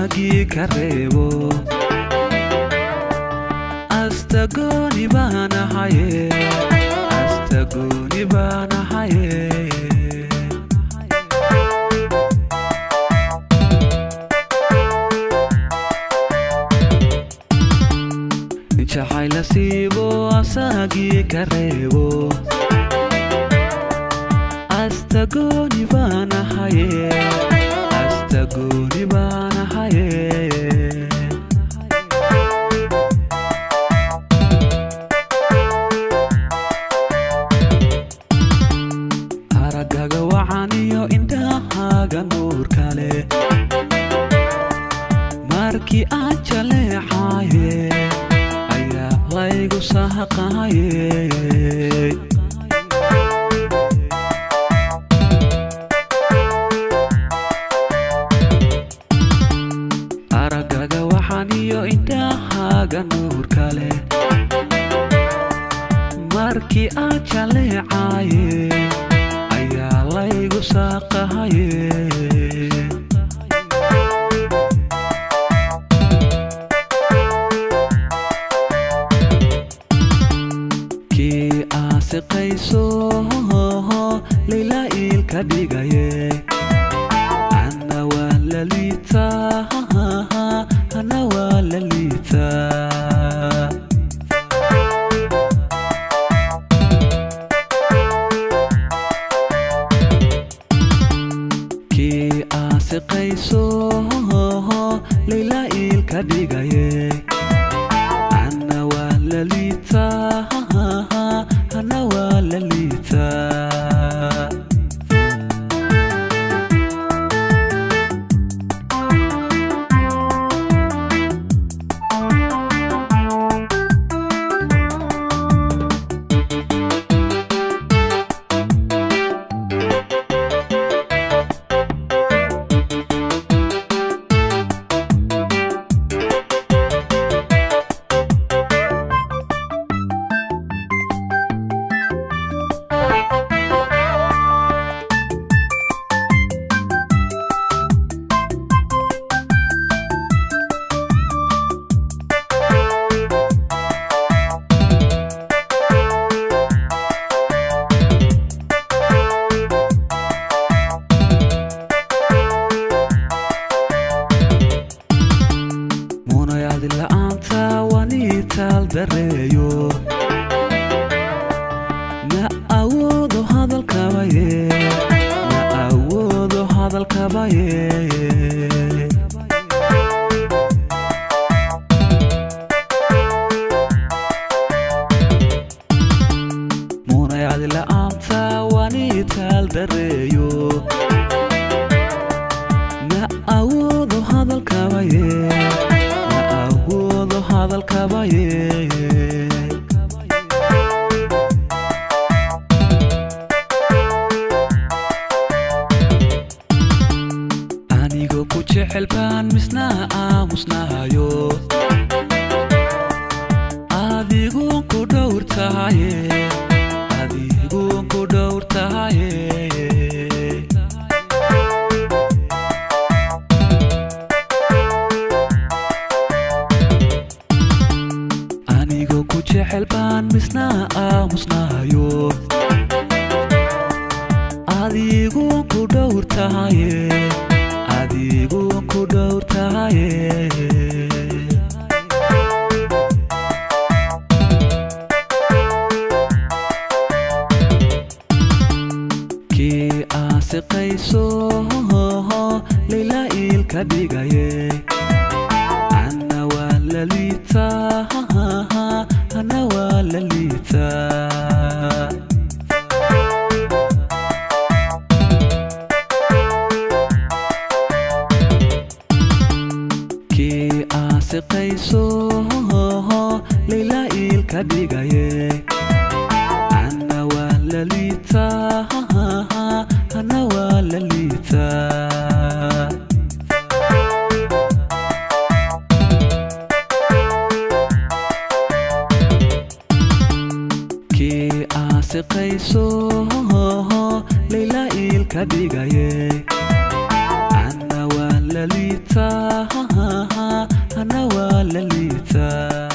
asagi karebo astagoni bana haye astagoni bana haye jacayl asiibo asagi karebo astagoni bana haye astagoni bana haye aragaga wacaniyo indhahaga nuur kale markii aan jaleecaye ayaa laygu sahaqaye aragaga waxaniyo indhahaga nuur kale markii aan jaleecaye ayaa laygu saaqaye kii aasiqayso layla ilka dhigaye ana waa lalita ana waa lalita kii aasiqayso layla ilka dhigaye ana waa lalita ana waa lalita la'aanta waniitaal dareeyo ma awoodo hadalkabaye ma awoodo hadalkabaye munayaadi la'aanta waniitaal dareeyo ma awoodo hadalkabaye hadalkabaye anigo ku jecel baan misna aamusnahayo adigu ku dhowrtahaye adigu ku dhowrtahaye jecel baan misna aamusnahayo adigu ku dhowrtahaye adigu ku dhowrtahaye kii aasiqayso layla ilka dhigaye ana waa lalita ana waa lalita kii aasiqayso layla ilka dhigaye ana waa lalita ana waa lalita kii aasiqayso layla ilka dhigaye ana waa lalita liitaa ana waa la liitaa